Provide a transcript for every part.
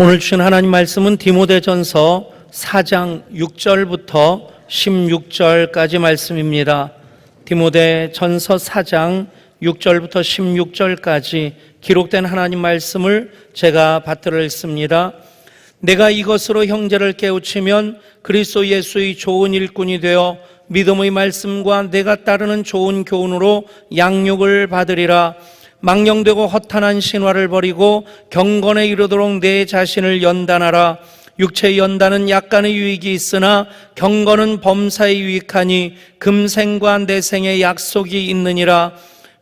오늘 주신 하나님 말씀은 디모데전서 4장 6절부터 16절까지 말씀입니다. 디모데전서 4장 6절부터 16절까지 기록된 하나님 말씀을 제가 받들어 읽습니다. 내가 이것으로 형제를 깨우치면 그리스도 예수의 좋은 일꾼이 되어 믿음의 말씀과 내가 따르는 좋은 교훈으로 양육을 받으리라. 망령되고 허탄한 신화를 버리고 경건에 이르도록 내 자신을 연단하라. 육체의 연단은 약간의 유익이 있으나 경건은 범사에 유익하니 금생과 내생의 약속이 있느니라.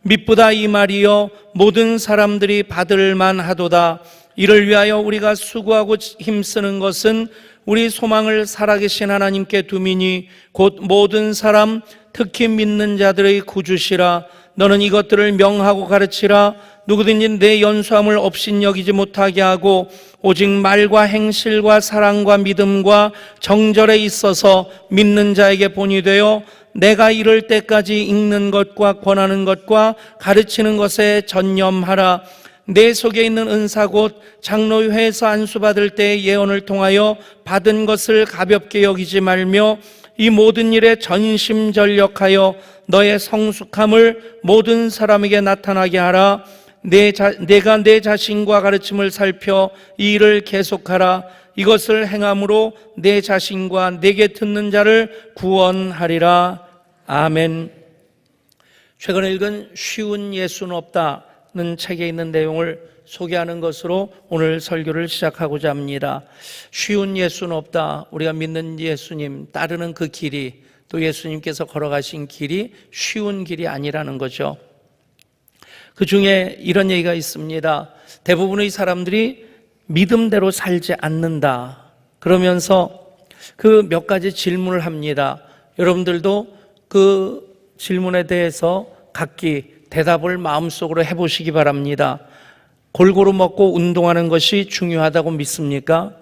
mit보다 이 말이여 모든 사람들이 받을 만하도다. 이를 위하여 우리가 수고하고 힘쓰는 것은 우리 소망을 살아계신 하나님께 두미니 곧 모든 사람 특히 믿는 자들의 구주시라. 너는 이것들을 명하고 가르치라. 누구든지 내 연수함을 업신여기지 못하게 하고 오직 말과 행실과 사랑과 믿음과 정절에 있어서 믿는 자에게 본이 되어 내가 이를 때까지 읽는 것과 권하는 것과 가르치는 것에 전념하라. 내 속에 있는 은사 곧 장로회에서 안수받을 때의 예언을 통하여 받은 것을 가볍게 여기지 말며 이 모든 일에 전심전력하여 너의 성숙함을 모든 사람에게 나타나게 하라. 내가 내 자신과 가르침을 살펴 이 일을 계속하라. 이것을 행함으로 내 자신과 내게 듣는 자를 구원하리라. 아멘. 최근에 읽은 쉬운 예수는 없다는 책에 있는 내용을 소개하는 것으로 오늘 설교를 시작하고자 합니다. 쉬운 예수는 없다. 우리가 믿는 예수님, 따르는 그 길이, 또 예수님께서 걸어가신 길이 쉬운 길이 아니라는 거죠. 그 중에 이런 얘기가 있습니다. 대부분의 사람들이 믿음대로 살지 않는다. 그러면서 그 몇 가지 질문을 합니다. 여러분들도 그 질문에 대해서 각기 대답을 마음속으로 해보시기 바랍니다. 골고루 먹고 운동하는 것이 중요하다고 믿습니까?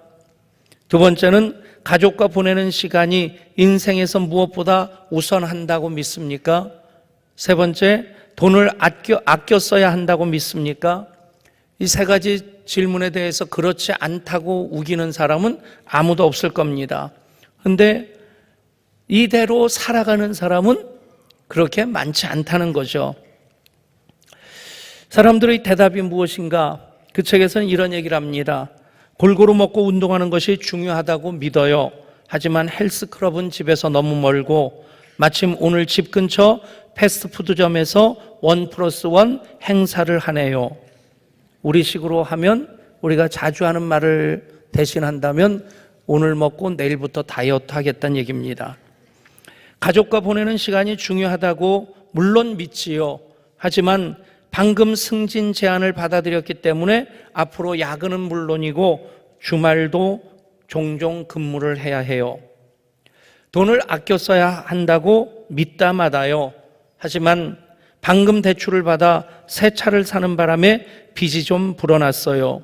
두 번째는 가족과 보내는 시간이 인생에서 무엇보다 우선한다고 믿습니까? 세 번째, 돈을 아껴 써야 한다고 믿습니까? 이 세 가지 질문에 대해서 그렇지 않다고 우기는 사람은 아무도 없을 겁니다. 그런데 이대로 살아가는 사람은 그렇게 많지 않다는 거죠. 사람들의 대답이 무엇인가? 그 책에서는 이런 얘기를 합니다. 골고루 먹고 운동하는 것이 중요하다고 믿어요. 하지만 헬스클럽은 집에서 너무 멀고 마침 오늘 집 근처 패스트푸드점에서 1+1 행사를 하네요. 우리식으로 하면 우리가 자주 하는 말을 대신한다면 오늘 먹고 내일부터 다이어트 하겠다는 얘기입니다. 가족과 보내는 시간이 중요하다고 물론 믿지요. 하지만 방금 승진 제안을 받아들였기 때문에 앞으로 야근은 물론이고 주말도 종종 근무를 해야 해요. 돈을 아껴 써야 한다고 믿다 마다요. 하지만 방금 대출을 받아 새 차를 사는 바람에 빚이 좀 불어났어요.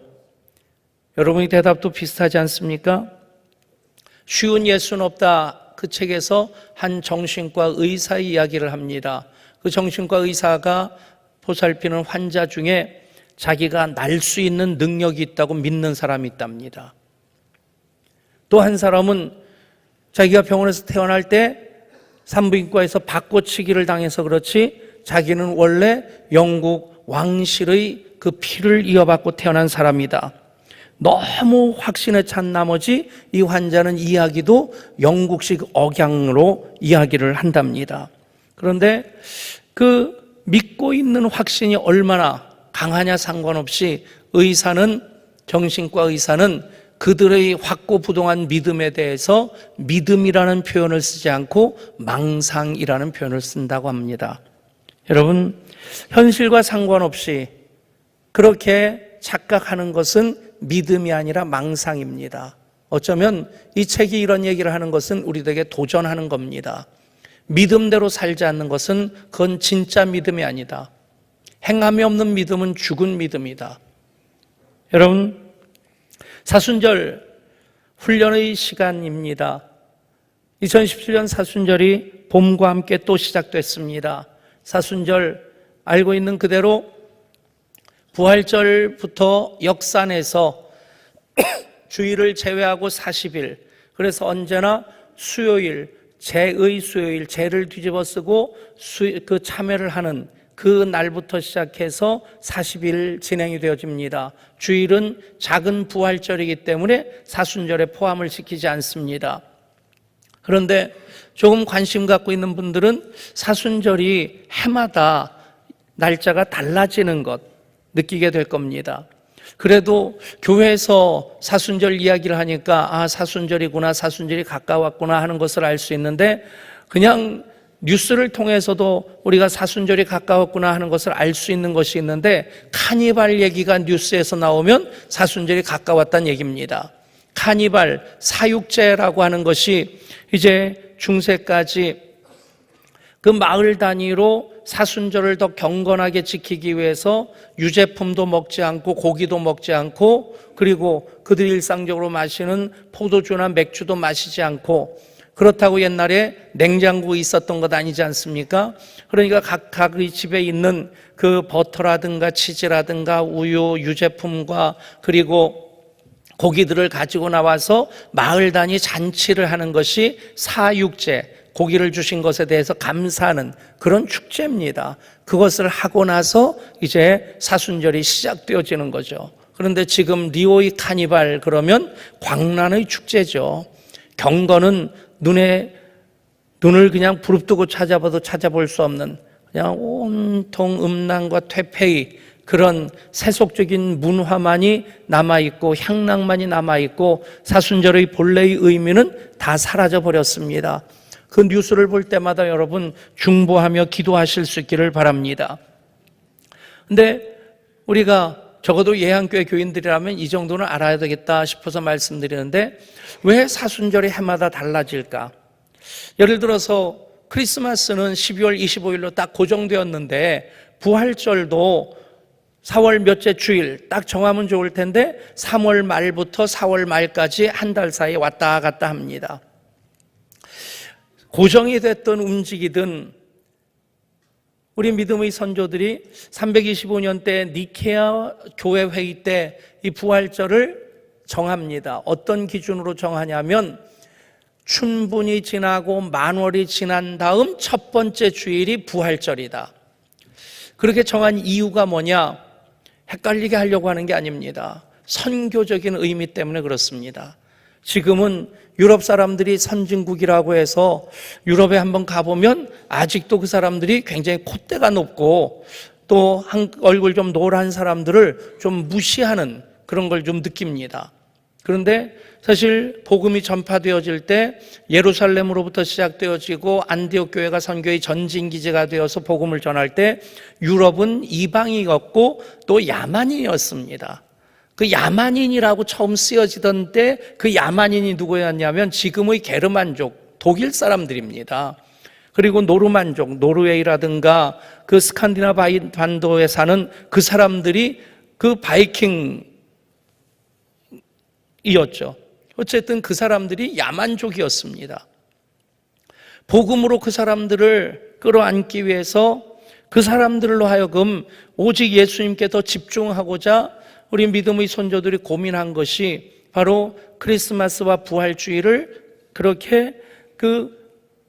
여러분의 대답도 비슷하지 않습니까? 쉬운 예수는 없다. 그 책에서 한 정신과 의사의 이야기를 합니다. 그 정신과 의사가 보살피는 환자 중에 자기가 날 수 있는 능력이 있다고 믿는 사람이 있답니다. 또 한 사람은 자기가 병원에서 태어날 때 산부인과에서 바꿔치기를 당해서 그렇지 자기는 원래 영국 왕실의 그 피를 이어받고 태어난 사람이다. 너무 확신에 찬 나머지 이 환자는 이야기도 영국식 억양으로 이야기를 한답니다. 그런데 그 믿고 있는 확신이 얼마나 강하냐 상관없이 정신과 의사는 그들의 확고부동한 믿음에 대해서 믿음이라는 표현을 쓰지 않고 망상이라는 표현을 쓴다고 합니다. 여러분, 현실과 상관없이 그렇게 착각하는 것은 믿음이 아니라 망상입니다. 어쩌면 이 책이 이런 얘기를 하는 것은 우리들에게 도전하는 겁니다. 믿음대로 살지 않는 것은 그건 진짜 믿음이 아니다. 행함이 없는 믿음은 죽은 믿음이다. 여러분, 사순절 훈련의 시간입니다. 2017년 사순절이 봄과 함께 또 시작됐습니다. 사순절 알고 있는 그대로 부활절부터 역산해서 주일을 제외하고 40일, 그래서 언제나 수요일, 제의 수요일, 제를 뒤집어 쓰고 그 참회를 하는 그 날부터 시작해서 40일 진행이 되어집니다. 주일은 작은 부활절이기 때문에 사순절에 포함을 시키지 않습니다. 그런데 조금 관심 갖고 있는 분들은 사순절이 해마다 날짜가 달라지는 것 느끼게 될 겁니다. 그래도 교회에서 사순절 이야기를 하니까 사순절이구나, 사순절이 가까웠구나 하는 것을 알 수 있는데, 그냥 뉴스를 통해서도 우리가 사순절이 가까웠구나 하는 것을 알 수 있는 것이 있는데, 카니발 얘기가 뉴스에서 나오면 사순절이 가까웠다는 얘기입니다. 카니발, 사육제라고 하는 것이 이제 중세까지 그 마을 단위로 사순절을 더 경건하게 지키기 위해서 유제품도 먹지 않고 고기도 먹지 않고, 그리고 그들이 일상적으로 마시는 포도주나 맥주도 마시지 않고, 그렇다고 옛날에 냉장고에 있었던 것 아니지 않습니까? 그러니까 각의 집에 있는 그 버터라든가 치즈라든가 우유, 유제품과 그리고 고기들을 가지고 나와서 마을 단위 잔치를 하는 것이 사육제, 고기를 주신 것에 대해서 감사하는 그런 축제입니다. 그것을 하고 나서 이제 사순절이 시작되어지는 거죠. 그런데 지금 리오의 카니발 그러면 광란의 축제죠. 경건은 눈을 그냥 부릅뜨고 찾아봐도 찾아볼 수 없는, 그냥 온통 음란과 퇴폐의 그런 세속적인 문화만이 남아있고 향락만이 남아있고, 사순절의 본래의 의미는 다 사라져 버렸습니다. 그 뉴스를 볼 때마다 여러분 중보하며 기도하실 수 있기를 바랍니다. 근데 우리가 적어도 예한교회 교인들이라면 이 정도는 알아야 되겠다 싶어서 말씀드리는데, 왜 사순절이 해마다 달라질까? 예를 들어서 크리스마스는 12월 25일로 딱 고정되었는데, 부활절도 4월 몇째 주일 딱 정하면 좋을 텐데 3월 말부터 4월 말까지 한 달 사이에 왔다 갔다 합니다. 고정이 됐든 움직이든 우리 믿음의 선조들이 325년 때 니케아 교회 회의 때 이 부활절을 정합니다. 어떤 기준으로 정하냐면, 춘분이 지나고 만월이 지난 다음 첫 번째 주일이 부활절이다. 그렇게 정한 이유가 뭐냐? 헷갈리게 하려고 하는 게 아닙니다. 선교적인 의미 때문에 그렇습니다. 지금은 유럽 사람들이 선진국이라고 해서 유럽에 한번 가보면 아직도 그 사람들이 굉장히 콧대가 높고 또 얼굴 좀 노란 사람들을 좀 무시하는 그런 걸 좀 느낍니다. 그런데 사실 복음이 전파되어질 때 예루살렘으로부터 시작되어지고 안디옥 교회가 선교의 전진기지가 되어서 복음을 전할 때 유럽은 이방인이었고 또 야만인이었습니다. 그 야만인이라고 처음 쓰여지던 때 그 야만인이 누구였냐면 지금의 게르만족, 독일 사람들입니다. 그리고 노르만족, 노르웨이라든가 그 스칸디나바 반도에 사는 그 사람들이 그 바이킹이었죠. 어쨌든 그 사람들이 야만족이었습니다. 복음으로 그 사람들을 끌어안기 위해서 그 사람들로 하여금 오직 예수님께 더 집중하고자 우리 믿음의 선조들이 고민한 것이 바로 크리스마스와 부활주일을 그렇게 그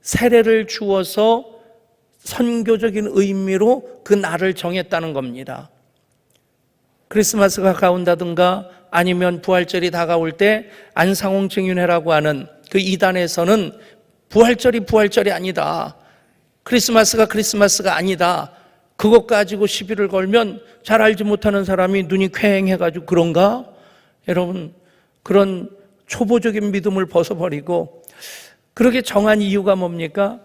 세례를 주어서 선교적인 의미로 그 날을 정했다는 겁니다. 크리스마스가 가까운다든가 아니면 부활절이 다가올 때 안상홍 증인회라고 하는 그 이단에서는 부활절이 아니다, 크리스마스가 아니다, 그것 가지고 시비를 걸면 잘 알지 못하는 사람이 눈이 퀭해가지고 그런가? 여러분, 그런 초보적인 믿음을 벗어버리고 그렇게 정한 이유가 뭡니까?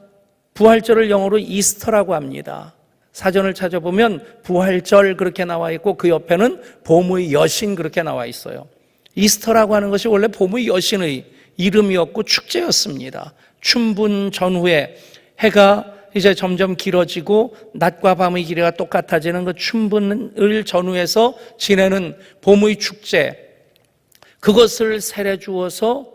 부활절을 영어로 이스터라고 합니다. 사전을 찾아보면 부활절 그렇게 나와 있고 그 옆에는 봄의 여신 그렇게 나와 있어요. 이스터라고 하는 것이 원래 봄의 여신의 이름이었고 축제였습니다. 춘분 전후에 해가 이제 점점 길어지고 낮과 밤의 길이가 똑같아지는 그 춘분을 전후해서 지내는 봄의 축제, 그것을 세례 주어서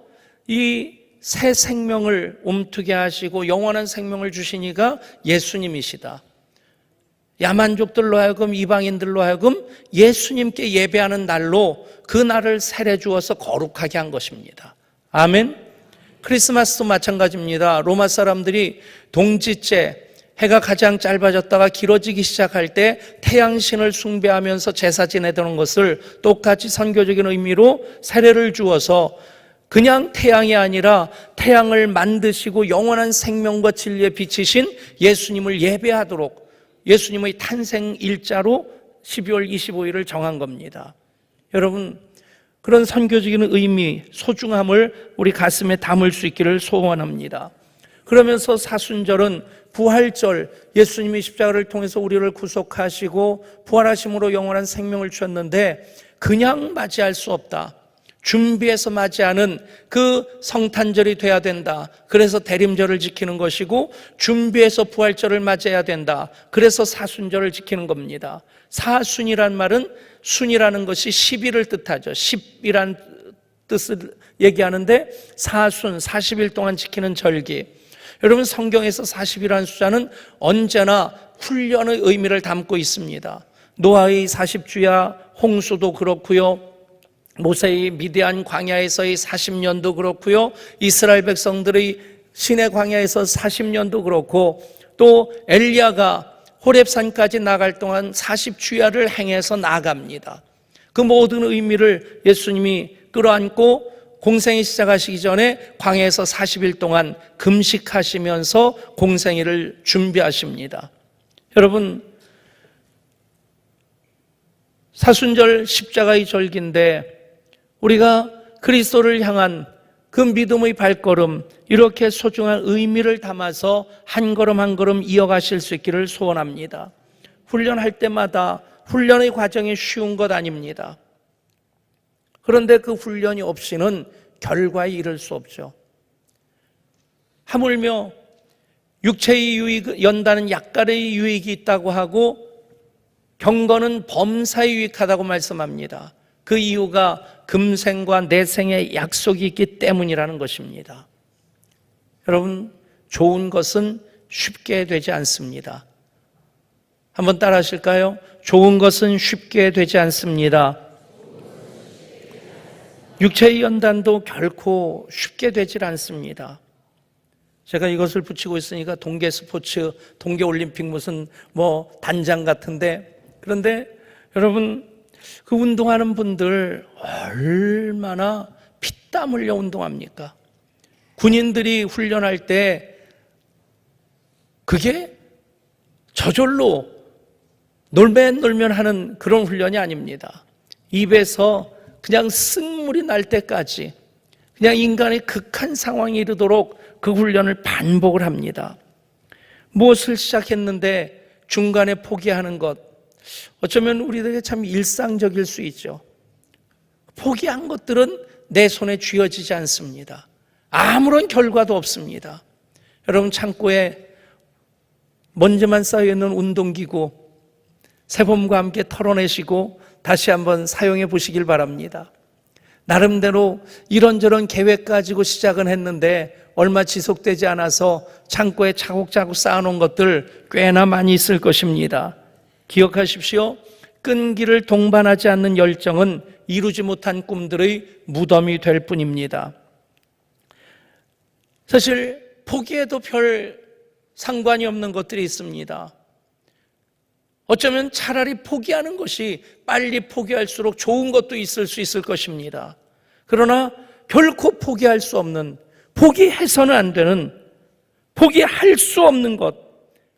이 새 생명을 움트게 하시고 영원한 생명을 주신 이가 예수님이시다. 야만족들로 하여금 이방인들로 하여금 예수님께 예배하는 날로 그 날을 세례 주어서 거룩하게 한 것입니다. 아멘. 크리스마스도 마찬가지입니다. 로마 사람들이 동지째 해가 가장 짧아졌다가 길어지기 시작할 때 태양신을 숭배하면서 제사 지내던 것을 똑같이 선교적인 의미로 세례를 주어서 그냥 태양이 아니라 태양을 만드시고 영원한 생명과 진리에 비치신 예수님을 예배하도록 예수님의 탄생 일자로 12월 25일을 정한 겁니다. 여러분, 그런 선교적인 의미, 소중함을 우리 가슴에 담을 수 있기를 소원합니다. 그러면서 사순절은 부활절, 예수님이 십자가를 통해서 우리를 구속하시고 부활하심으로 영원한 생명을 주셨는데 그냥 맞이할 수 없다. 준비해서 맞이하는 그 성탄절이 돼야 된다. 그래서 대림절을 지키는 것이고 준비해서 부활절을 맞이해야 된다. 그래서 사순절을 지키는 겁니다. 사순이란 말은 순이라는 것이 10일을 뜻하죠. 10이란 뜻을 얘기하는데 사순, 40일 동안 지키는 절기. 여러분, 성경에서 40이라는 숫자는 언제나 훈련의 의미를 담고 있습니다. 노아의 40주야, 홍수도 그렇고요. 모세의 미디안 광야에서의 40년도 그렇고요. 이스라엘 백성들의 시내 광야에서 40년도 그렇고 또 엘리야가 호렙산까지 나갈 동안 40주야를 행해서 나갑니다. 그 모든 의미를 예수님이 끌어안고 공생애 시작하시기 전에 광야에서 40일 동안 금식하시면서 공생애를 준비하십니다. 여러분, 사순절 십자가의 절기인데 우리가 그리스도를 향한 그 믿음의 발걸음, 이렇게 소중한 의미를 담아서 한 걸음 한 걸음 이어가실 수 있기를 소원합니다. 훈련할 때마다 훈련의 과정이 쉬운 것 아닙니다. 그런데 그 훈련이 없이는 결과에 이를 수 없죠. 하물며 육체의 유익, 연단은 약간의 유익이 있다고 하고 경건은 범사에 유익하다고 말씀합니다. 그 이유가 금생과 내생의 약속이 있기 때문이라는 것입니다. 여러분, 좋은 것은 쉽게 되지 않습니다. 한번 따라 하실까요? 좋은 것은 쉽게 되지 않습니다. 육체의 연단도 결코 쉽게 되질 않습니다. 제가 이것을 붙이고 있으니까 동계 스포츠, 동계 올림픽 무슨 단장 같은데, 그런데 여러분, 그 운동하는 분들 얼마나 피땀 흘려 운동합니까? 군인들이 훈련할 때 그게 저절로 놀면 하는 그런 훈련이 아닙니다. 입에서 그냥 쓴물이 날 때까지 그냥 인간의 극한 상황에 이르도록 그 훈련을 반복을 합니다. 무엇을 시작했는데 중간에 포기하는 것, 어쩌면 우리들에게 참 일상적일 수 있죠. 포기한 것들은 내 손에 쥐어지지 않습니다. 아무런 결과도 없습니다. 여러분, 창고에 먼지만 쌓여있는 운동기구 새봄과 함께 털어내시고 다시 한번 사용해 보시길 바랍니다. 나름대로 이런저런 계획 가지고 시작은 했는데 얼마 지속되지 않아서 창고에 차곡차곡 쌓아놓은 것들 꽤나 많이 있을 것입니다. 기억하십시오. 끈기를 동반하지 않는 열정은 이루지 못한 꿈들의 무덤이 될 뿐입니다. 사실 포기해도 별 상관이 없는 것들이 있습니다. 어쩌면 차라리 포기하는 것이 빨리 포기할수록 좋은 것도 있을 수 있을 것입니다. 그러나 결코 포기할 수 없는, 포기해서는 안 되는, 포기할 수 없는 것,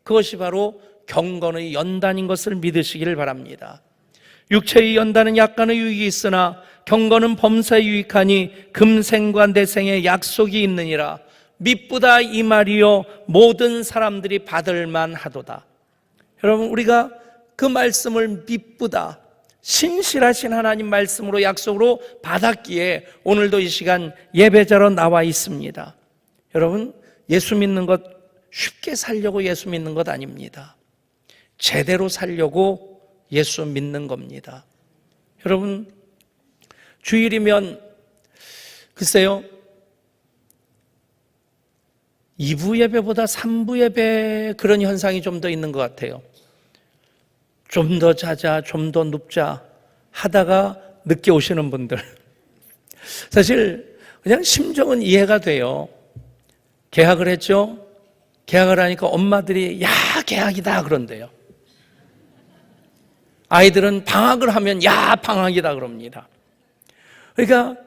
그것이 바로 경건의 연단인 것을 믿으시기를 바랍니다. 육체의 연단은 약간의 유익이 있으나 경건은 범사에 유익하니 금생과 내생의 약속이 있느니라. 미쁘다 이 말이요 모든 사람들이 받을 만하도다. 여러분, 우리가 그 말씀을 미쁘다, 신실하신 하나님 말씀으로 약속으로 받았기에 오늘도 이 시간 예배자로 나와 있습니다. 여러분, 예수 믿는 것 쉽게 살려고 예수 믿는 것 아닙니다. 제대로 살려고 예수 믿는 겁니다. 여러분, 주일이면 글쎄요, 2부 예배보다 3부 예배 그런 현상이 좀 더 있는 것 같아요. 좀 더 자자, 좀 더 눕자 하다가 늦게 오시는 분들. 사실 그냥 심정은 이해가 돼요. 계약을 했죠. 계약을 하니까 엄마들이 야, 계약이다 그런대요. 아이들은 방학을 하면 야, 방학이다 그럽니다. 그러니까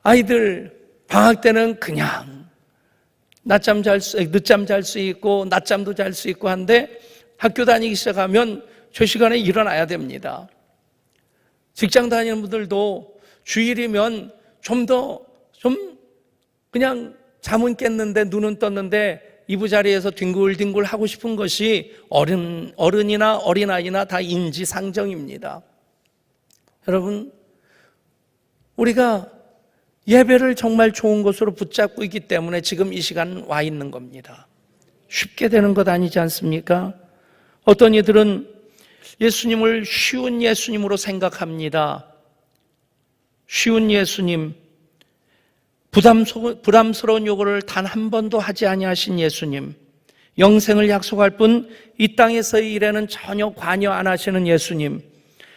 아이들 방학 때는 그냥 늦잠 잘 수 있고 낮잠도 잘 수 있고 한데 학교 다니기 시작하면 저 시간에 일어나야 됩니다. 직장 다니는 분들도 주일이면 좀 그냥 잠은 깼는데 눈은 떴는데 이부자리에서 뒹굴뒹굴 하고 싶은 것이 어른이나 어린아이나 다 인지상정입니다. 여러분, 우리가 예배를 정말 좋은 것으로 붙잡고 있기 때문에 지금 이 시간 와 있는 겁니다. 쉽게 되는 것 아니지 않습니까? 어떤 이들은 예수님을 쉬운 예수님으로 생각합니다. 쉬운 예수님, 부담스러운 요구를 단 한 번도 하지 아니하신 예수님, 영생을 약속할 뿐 이 땅에서의 일에는 전혀 관여 안 하시는 예수님,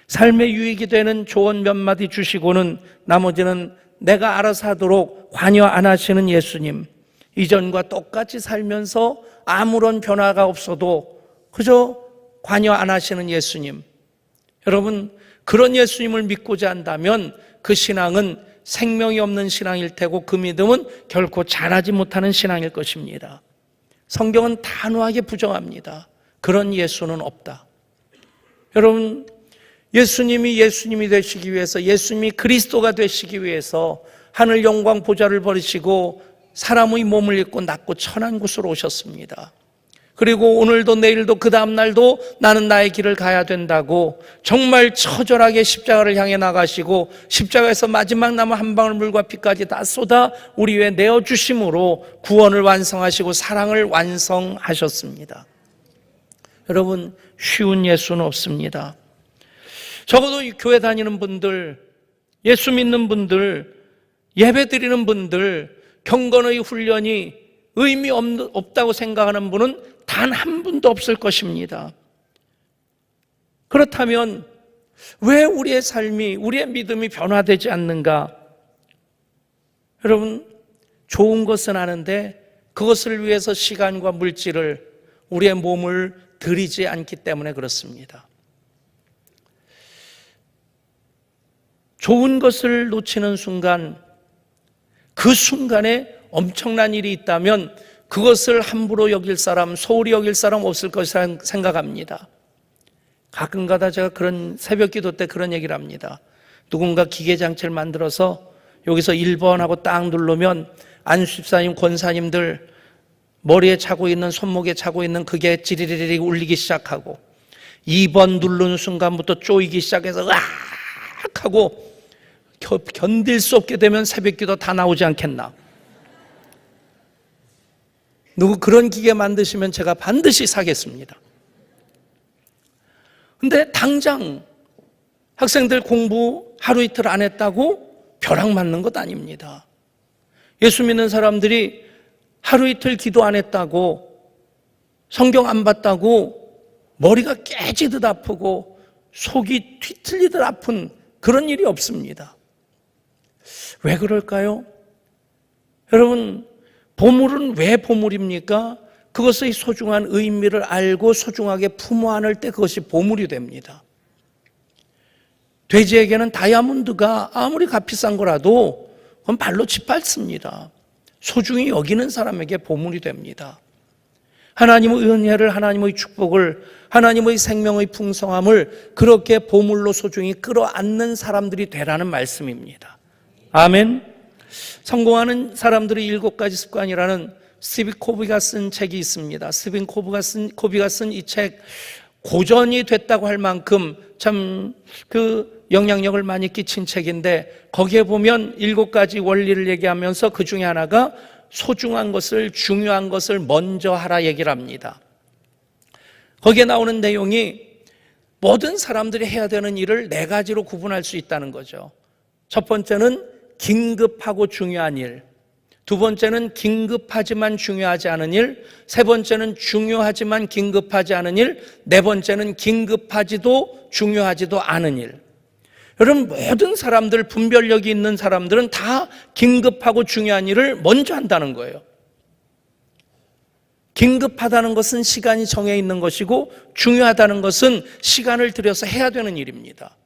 삶의 유익이 되는 조언 몇 마디 주시고는 나머지는 내가 알아서 하도록 관여 안 하시는 예수님, 이전과 똑같이 살면서 아무런 변화가 없어도 그저 관여 안 하시는 예수님. 여러분, 그런 예수님을 믿고자 한다면 그 신앙은 생명이 없는 신앙일 테고 그 믿음은 결코 자라지 못하는 신앙일 것입니다. 성경은 단호하게 부정합니다. 그런 예수는 없다. 여러분, 예수님이 되시기 위해서, 예수님이 그리스도가 되시기 위해서 하늘 영광 보좌를 버리시고 사람의 몸을 입고 낮고 천한 곳으로 오셨습니다. 그리고 오늘도 내일도 그 다음 날도 나는 나의 길을 가야 된다고 정말 처절하게 십자가를 향해 나가시고 십자가에서 마지막 남은 한 방울 물과 피까지 다 쏟아 우리 위해 내어주심으로 구원을 완성하시고 사랑을 완성하셨습니다. 여러분, 쉬운 예수는 없습니다. 적어도 교회 다니는 분들, 예수 믿는 분들, 예배 드리는 분들, 경건의 훈련이 의미 없다고 생각하는 분은 단 한 분도 없을 것입니다. 그렇다면 왜 우리의 삶이, 우리의 믿음이 변화되지 않는가? 여러분, 좋은 것은 아는데 그것을 위해서 시간과 물질을, 우리의 몸을 들이지 않기 때문에 그렇습니다. 좋은 것을 놓치는 순간, 그 순간에 엄청난 일이 있다면 그것을 함부로 여길 사람, 소홀히 여길 사람 없을 것이라 생각합니다. 가끔가다 제가 그런 새벽 기도 때 그런 얘기를 합니다. 누군가 기계장치를 만들어서 여기서 1번 하고 딱 누르면 안수집사님, 권사님들 머리에 차고 있는, 손목에 차고 있는 그게 지리리리 울리기 시작하고 2번 누르는 순간부터 쪼이기 시작해서 으악 하고 견딜 수 없게 되면 새벽 기도 다 나오지 않겠나. 누구 그런 기계 만드시면 제가 반드시 사겠습니다. 근데 당장 학생들 공부 하루 이틀 안 했다고 벼락 맞는 것 아닙니다. 예수 믿는 사람들이 하루 이틀 기도 안 했다고, 성경 안 봤다고 머리가 깨지듯 아프고 속이 뒤틀리듯 아픈 그런 일이 없습니다. 왜 그럴까요? 여러분, 보물은 왜 보물입니까? 그것의 소중한 의미를 알고 소중하게 품어 안을 때 그것이 보물이 됩니다. 돼지에게는 다이아몬드가 아무리 값비싼 거라도 그건 발로 짓밟습니다. 소중히 여기는 사람에게 보물이 됩니다. 하나님의 은혜를, 하나님의 축복을, 하나님의 생명의 풍성함을 그렇게 보물로 소중히 끌어안는 사람들이 되라는 말씀입니다. 아멘. 성공하는 사람들의 7가지 습관이라는 스티븐 코비가 쓴 책이 있습니다. 스티븐 코비가 쓴 이 책, 고전이 됐다고 할 만큼 참 그 영향력을 많이 끼친 책인데, 거기에 보면 7가지 원리를 얘기하면서 그 중에 하나가 소중한 것을, 중요한 것을 먼저 하라 얘기를 합니다. 거기에 나오는 내용이 모든 사람들이 해야 되는 일을 4가지로 구분할 수 있다는 거죠. 첫 번째는 긴급하고 중요한 일, 두 번째는 긴급하지만 중요하지 않은 일, 세 번째는 중요하지만 긴급하지 않은 일, 네 번째는 긴급하지도 중요하지도 않은 일. 여러분, 모든 사람들, 분별력이 있는 사람들은 다 긴급하고 중요한 일을 먼저 한다는 거예요. 긴급하다는 것은 시간이 정해 있는 것이고, 중요하다는 것은 시간을 들여서 해야 되는 일입니다.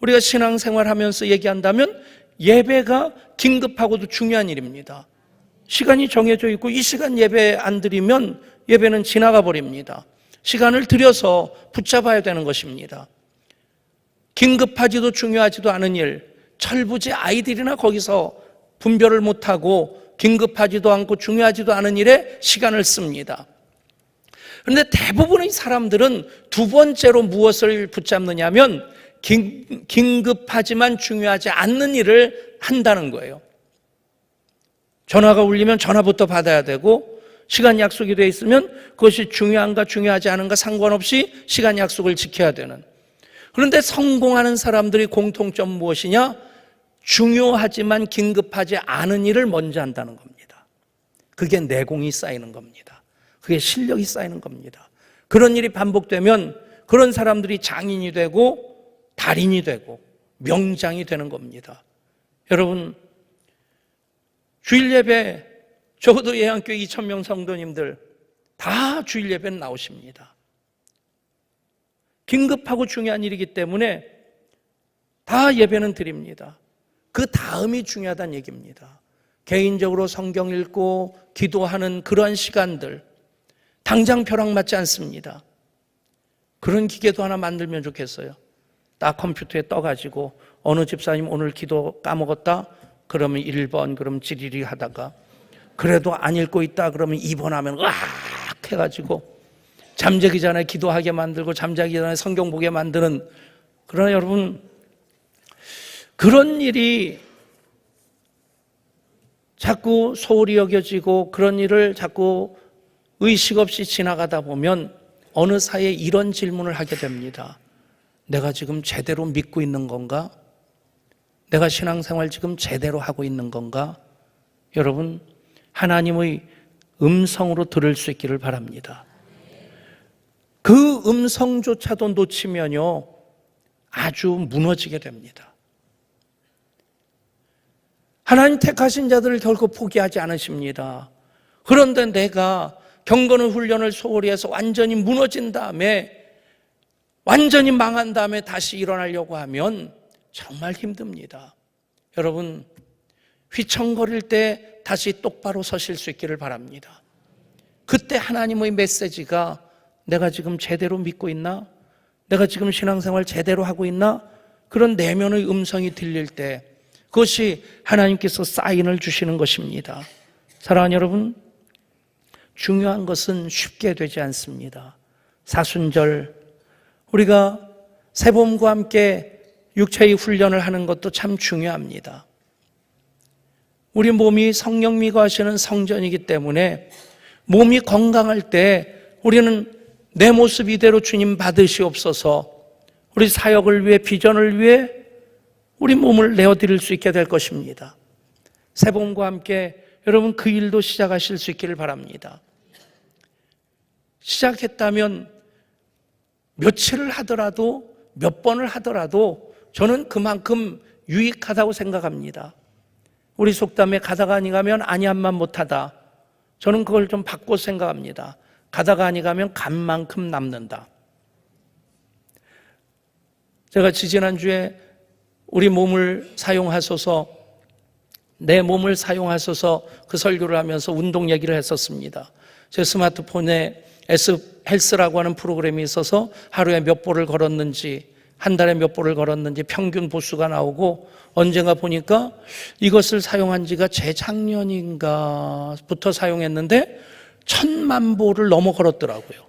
우리가 신앙생활 하면서 얘기한다면 예배가 긴급하고도 중요한 일입니다. 시간이 정해져 있고 이 시간 예배 안 드리면 예배는 지나가 버립니다. 시간을 들여서 붙잡아야 되는 것입니다. 긴급하지도 중요하지도 않은 일, 철부지 아이들이나 거기서 분별을 못하고 긴급하지도 않고 중요하지도 않은 일에 시간을 씁니다. 그런데 대부분의 사람들은 두 번째로 무엇을 붙잡느냐 하면 긴급하지만 중요하지 않는 일을 한다는 거예요. 전화가 울리면 전화부터 받아야 되고, 시간 약속이 되어 있으면 그것이 중요한가 중요하지 않은가 상관없이 시간 약속을 지켜야 되는. 그런데 성공하는 사람들의 공통점 무엇이냐? 중요하지만 긴급하지 않은 일을 먼저 한다는 겁니다. 그게 내공이 쌓이는 겁니다. 그게 실력이 쌓이는 겁니다. 그런 일이 반복되면 그런 사람들이 장인이 되고 달인이 되고 명장이 되는 겁니다. 여러분, 주일 예배, 적어도 예안교회 2,000명 성도님들 다 주일 예배는 나오십니다. 긴급하고 중요한 일이기 때문에 다 예배는 드립니다. 그 다음이 중요하다는 얘기입니다. 개인적으로 성경 읽고 기도하는 그러한 시간들, 당장 벼락 맞지 않습니다. 그런 기계도 하나 만들면 좋겠어요. 딱 컴퓨터에 떠가지고 어느 집사님 오늘 기도 까먹었다? 그러면 1번, 그럼 찌리리 하다가, 그래도 안 읽고 있다 그러면 2번 하면 으악 해가지고 잠자기 전에 기도하게 만들고 잠자기 전에 성경 보게 만드는. 그러나 여러분, 그런 일이 자꾸 소홀히 여겨지고 그런 일을 자꾸 의식 없이 지나가다 보면 어느 사이에 이런 질문을 하게 됩니다. 내가 지금 제대로 믿고 있는 건가? 내가 신앙생활 지금 제대로 하고 있는 건가? 여러분, 하나님의 음성으로 들을 수 있기를 바랍니다. 그 음성조차도 놓치면요, 아주 무너지게 됩니다. 하나님 택하신 자들을 결코 포기하지 않으십니다. 그런데 내가 경건의 훈련을 소홀히 해서 완전히 무너진 다음에, 완전히 망한 다음에 다시 일어나려고 하면 정말 힘듭니다. 여러분, 휘청거릴 때 다시 똑바로 서실 수 있기를 바랍니다. 그때 하나님의 메시지가 내가 지금 제대로 믿고 있나? 내가 지금 신앙생활 제대로 하고 있나? 그런 내면의 음성이 들릴 때 그것이 하나님께서 사인을 주시는 것입니다. 사랑하는 여러분, 중요한 것은 쉽게 되지 않습니다. 사순절, 우리가 새봄과 함께 육체의 훈련을 하는 것도 참 중요합니다. 우리 몸이 성령 미거하시는 성전이기 때문에 몸이 건강할 때 우리는 내 모습 이대로 주님 받으시옵소서, 우리 사역을 위해, 비전을 위해 우리 몸을 내어드릴 수 있게 될 것입니다. 새봄과 함께 여러분 그 일도 시작하실 수 있기를 바랍니다. 시작했다면 며칠을 하더라도 몇 번을 하더라도 저는 그만큼 유익하다고 생각합니다. 우리 속담에 가다가 아니 가면 아니함만 못하다. 저는 그걸 좀 바꿔 생각합니다. 가다가 아니 가면 간 만큼 남는다. 제가 지지난주에 우리 몸을 사용하소서, 내 몸을 사용하소서 그 설교를 하면서 운동 얘기를 했었습니다. 제 스마트폰에 S헬스라고 하는 프로그램이 있어서 하루에 몇 보를 걸었는지, 한 달에 몇 보를 걸었는지 평균 보수가 나오고, 언젠가 보니까 이것을 사용한 지가 재작년인가부터 사용했는데 1,000만 보를 넘어 걸었더라고요.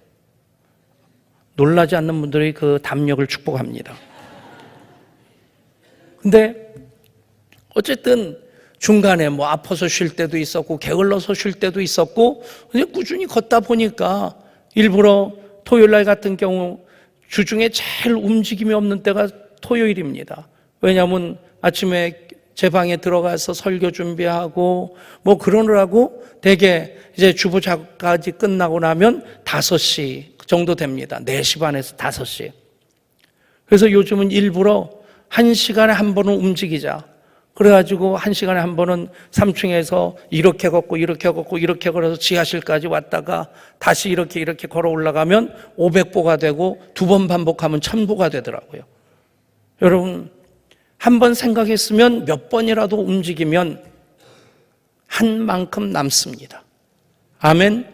놀라지 않는 분들의 그 담력을 축복합니다. 근데 어쨌든 중간에 뭐 아파서 쉴 때도 있었고 게을러서 쉴 때도 있었고, 그냥 꾸준히 걷다 보니까 일부러 토요일날 같은 경우 주중에 제일 움직임이 없는 때가 토요일입니다. 왜냐하면 아침에 제 방에 들어가서 설교 준비하고 뭐 그러느라고 대개 이제 주부 작업까지 끝나고 나면 5시 정도 됩니다. 4시 반에서 5시. 그래서 요즘은 일부러 1시간에 한 번은 움직이자. 그래가지고 1시간에 한 번은 3층에서 이렇게 걷고 이렇게 걷고 이렇게 걸어서 지하실까지 왔다가 다시 이렇게 걸어 올라가면 500보가 되고 2번 반복하면 1000보가 되더라고요. 여러분, 한 번 생각했으면 몇 번이라도 움직이면 한 만큼 남습니다. 아멘.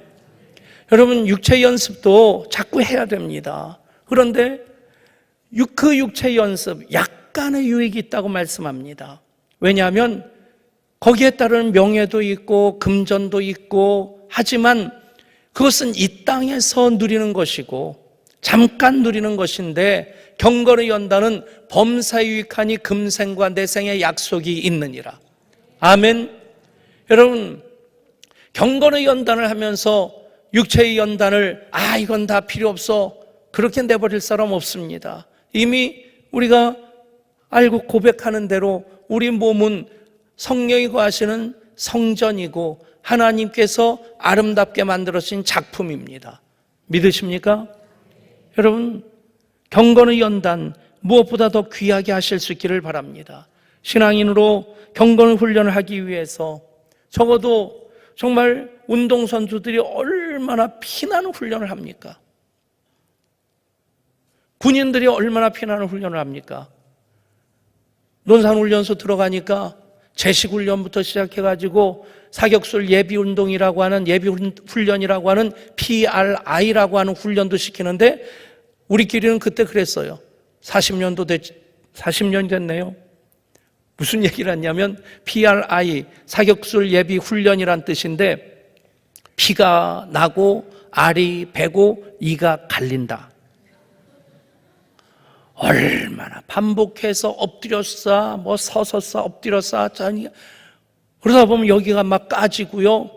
여러분, 육체 연습도 자꾸 해야 됩니다. 그런데 그 육체 연습 약간의 유익이 있다고 말씀합니다. 왜냐하면 거기에 따른 명예도 있고 금전도 있고 하지만 그것은 이 땅에서 누리는 것이고 잠깐 누리는 것인데 경건의 연단은 범사에 유익하니 금생과 내생의 약속이 있느니라. 아멘. 여러분, 경건의 연단을 하면서 육체의 연단을 이건 다 필요 없어 그렇게 내버릴 사람 없습니다. 이미 우리가 알고 고백하는 대로 우리 몸은 성령이 거하시는 성전이고 하나님께서 아름답게 만들어진 작품입니다. 믿으십니까? 여러분, 경건의 연단 무엇보다 더 귀하게 하실 수 있기를 바랍니다. 신앙인으로 경건 훈련을 하기 위해서 적어도 정말 운동선수들이 얼마나 피나는 훈련을 합니까? 군인들이 얼마나 피나는 훈련을 합니까? 논산훈련소 들어가니까 제식훈련부터 시작해가지고 사격술 예비운동이라고 하는 예비훈련이라고 하는 PRI라고 하는 훈련도 시키는데 우리끼리는 그때 그랬어요. 40년이 됐네요. 무슨 얘기를 했냐면 PRI, 사격술 예비훈련이란 뜻인데 피가 나고 알이 배고 이가 갈린다. 얼마나 반복해서 엎드려 싸, 뭐 서서 싸, 엎드려 싸, 그러다 보면 여기가 막 까지고요.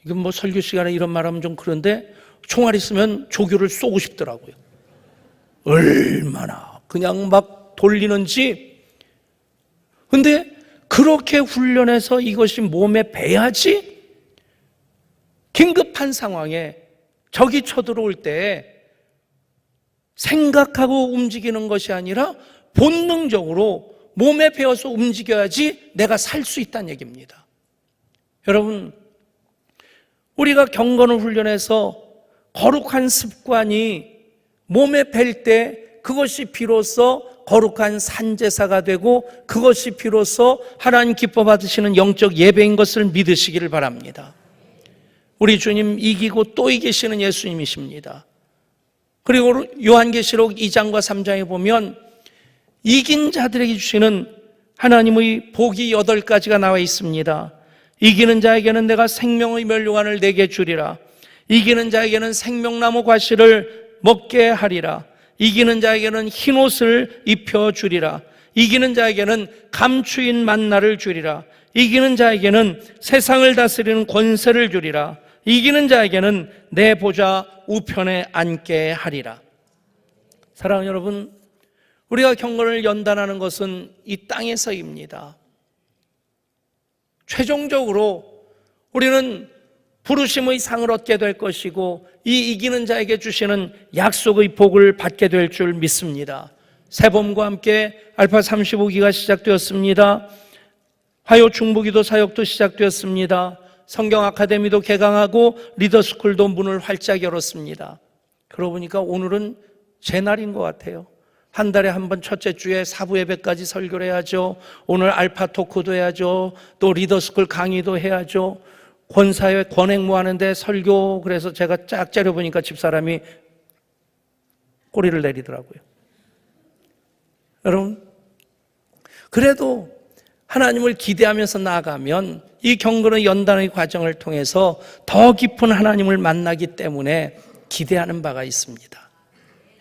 이건 뭐 설교 시간에 이런 말하면 좀 그런데 총알 있으면 조교를 쏘고 싶더라고요. 얼마나 그냥 막 돌리는지. 근데 그렇게 훈련해서 이것이 몸에 배야지 긴급한 상황에 적이 쳐들어올 때 생각하고 움직이는 것이 아니라 본능적으로 몸에 배어서 움직여야지 내가 살 수 있다는 얘기입니다. 여러분, 우리가 경건을 훈련해서 거룩한 습관이 몸에 뵐 때 그것이 비로소 거룩한 산제사가 되고 그것이 비로소 하나님 기뻐 받으시는 영적 예배인 것을 믿으시기를 바랍니다. 우리 주님 이기고 또 이기시는 예수님이십니다. 그리고 요한계시록 2장과 3장에 보면 이긴 자들에게 주시는 하나님의 복이 8가지가 나와 있습니다. 이기는 자에게는 내가 생명의 멸류관을 내게 주리라. 이기는 자에게는 생명나무 과실을 먹게 하리라. 이기는 자에게는 흰옷을 입혀주리라. 이기는 자에게는 감추인 만나를 주리라. 이기는 자에게는 세상을 다스리는 권세를 주리라. 이기는 자에게는 내 보좌 우편에 앉게 하리라. 사랑하는 여러분, 우리가 경건을 연단하는 것은 이 땅에서입니다. 최종적으로 우리는 부르심의 상을 얻게 될 것이고 이 이기는 자에게 주시는 약속의 복을 받게 될 줄 믿습니다. 새봄과 함께 알파 35기가 시작되었습니다. 화요 중부기도 사역도 시작되었습니다. 성경 아카데미도 개강하고 리더스쿨도 문을 활짝 열었습니다. 그러고 보니까 오늘은 제 날인 것 같아요. 한 달에 한 번 첫째 주에 사부 예배까지 설교를 해야죠. 오늘 알파 토크도 해야죠. 또 리더스쿨 강의도 해야죠. 권사회 권행무 하는데 설교, 그래서 제가 쫙 째려보니까 집사람이 꼬리를 내리더라고요. 여러분, 그래도 하나님을 기대하면서 나아가면 이 경건의 연단의 과정을 통해서 더 깊은 하나님을 만나기 때문에 기대하는 바가 있습니다.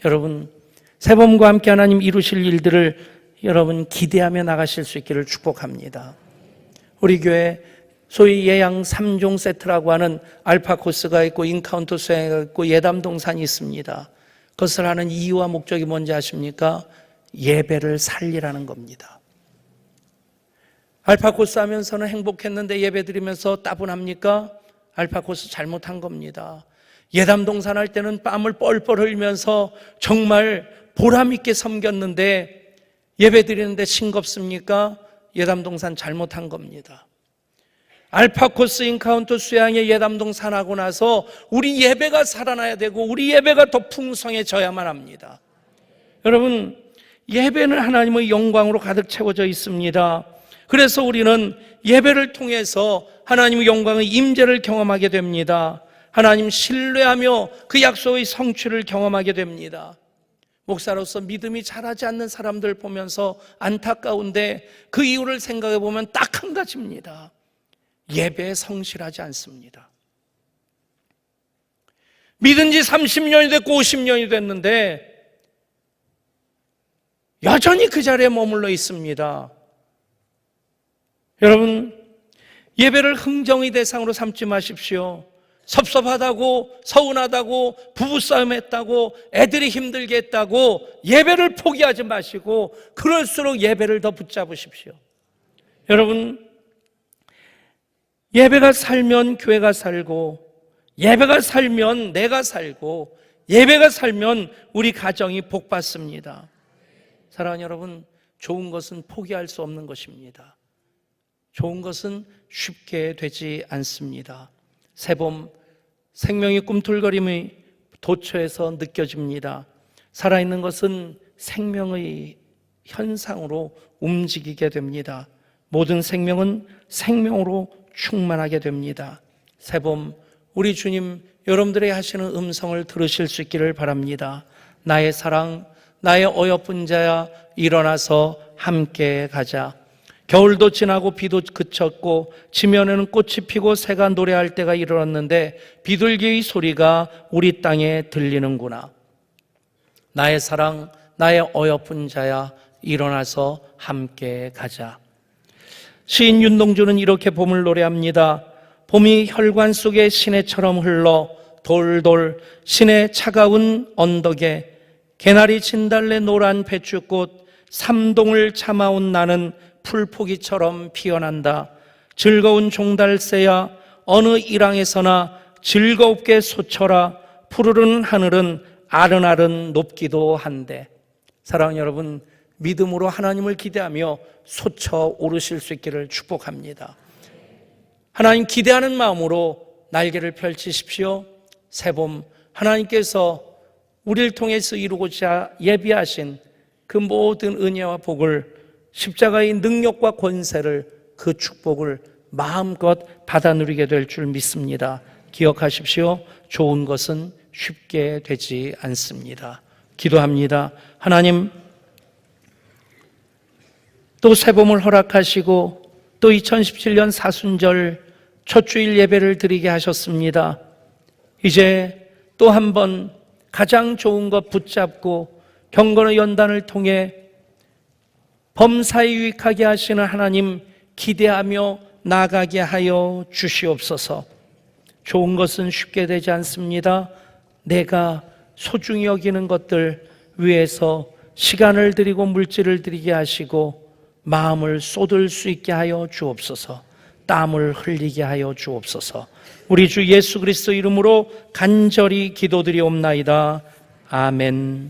여러분, 새봄과 함께 하나님 이루실 일들을 여러분 기대하며 나가실 수 있기를 축복합니다. 우리 교회 소위 예양 3종 세트라고 하는 알파 코스가 있고 인카운터 수행가 있고 예담동산이 있습니다. 그것을 하는 이유와 목적이 뭔지 아십니까? 예배를 살리라는 겁니다. 알파코스 하면서는 행복했는데 예배 드리면서 따분합니까? 알파코스 잘못한 겁니다. 예담동산 할 때는 땀을 뻘뻘 흘리면서 정말 보람있게 섬겼는데 예배 드리는데 싱겁습니까? 예담동산 잘못한 겁니다. 알파코스 인카운트 수양의 예담동산 하고 나서 우리 예배가 살아나야 되고 우리 예배가 더 풍성해져야만 합니다. 여러분, 예배는 하나님의 영광으로 가득 채워져 있습니다. 그래서 우리는 예배를 통해서 하나님의 영광의 임재를 경험하게 됩니다. 하나님 신뢰하며 그 약속의 성취를 경험하게 됩니다. 목사로서 믿음이 자라지 않는 사람들 보면서 안타까운데 그 이유를 생각해 보면 딱 한 가지입니다. 예배에 성실하지 않습니다. 믿은 지 30년이 됐고 50년이 됐는데 여전히 그 자리에 머물러 있습니다. 여러분, 예배를 흥정의 대상으로 삼지 마십시오. 섭섭하다고, 서운하다고, 부부싸움 했다고, 애들이 힘들게 했다고 예배를 포기하지 마시고 그럴수록 예배를 더 붙잡으십시오. 여러분, 예배가 살면 교회가 살고, 예배가 살면 내가 살고, 예배가 살면 우리 가정이 복받습니다. 사랑하는 여러분, 좋은 것은 포기할 수 없는 것입니다. 좋은 것은 쉽게 되지 않습니다. 새봄 생명의 꿈틀거림이 도처에서 느껴집니다. 살아있는 것은 생명의 현상으로 움직이게 됩니다. 모든 생명은 생명으로 충만하게 됩니다. 새봄 우리 주님 여러분들이 하시는 음성을 들으실 수 있기를 바랍니다. 나의 사랑, 나의 어여쁜 자야, 일어나서 함께 가자. 겨울도 지나고 비도 그쳤고 지면에는 꽃이 피고 새가 노래할 때가 이르렀는데 비둘기의 소리가 우리 땅에 들리는구나. 나의 사랑, 나의 어여쁜 자야, 일어나서 함께 가자. 시인 윤동주는 이렇게 봄을 노래합니다. 봄이 혈관 속에 시내처럼 흘러 돌돌 시내 차가운 언덕에 개나리 진달래 노란 배추꽃 삼동을 참아온 나는 풀포기처럼 피어난다. 즐거운 종달새야 어느 일항에서나 즐겁게 솟쳐라. 푸르른 하늘은 아른아른 높기도 한데. 사랑하는 여러분, 믿음으로 하나님을 기대하며 솟쳐 오르실 수 있기를 축복합니다. 하나님 기대하는 마음으로 날개를 펼치십시오. 새봄 하나님께서 우리를 통해서 이루고자 예비하신 그 모든 은혜와 복을, 십자가의 능력과 권세를, 그 축복을 마음껏 받아 누리게 될 줄 믿습니다. 기억하십시오. 좋은 것은 쉽게 되지 않습니다. 기도합니다. 하나님, 또 새봄을 허락하시고 또 2017년 사순절 첫 주일 예배를 드리게 하셨습니다. 이제 또 한 번 가장 좋은 것 붙잡고 경건의 연단을 통해 범사에 유익하게 하시는 하나님 기대하며 나아가게 하여 주시옵소서. 좋은 것은 쉽게 되지 않습니다. 내가 소중히 여기는 것들 위해서 시간을 들이고 물질을 들이게 하시고 마음을 쏟을 수 있게 하여 주옵소서. 땀을 흘리게 하여 주옵소서. 우리 주 예수 그리스도 이름으로 간절히 기도드리옵나이다. 아멘.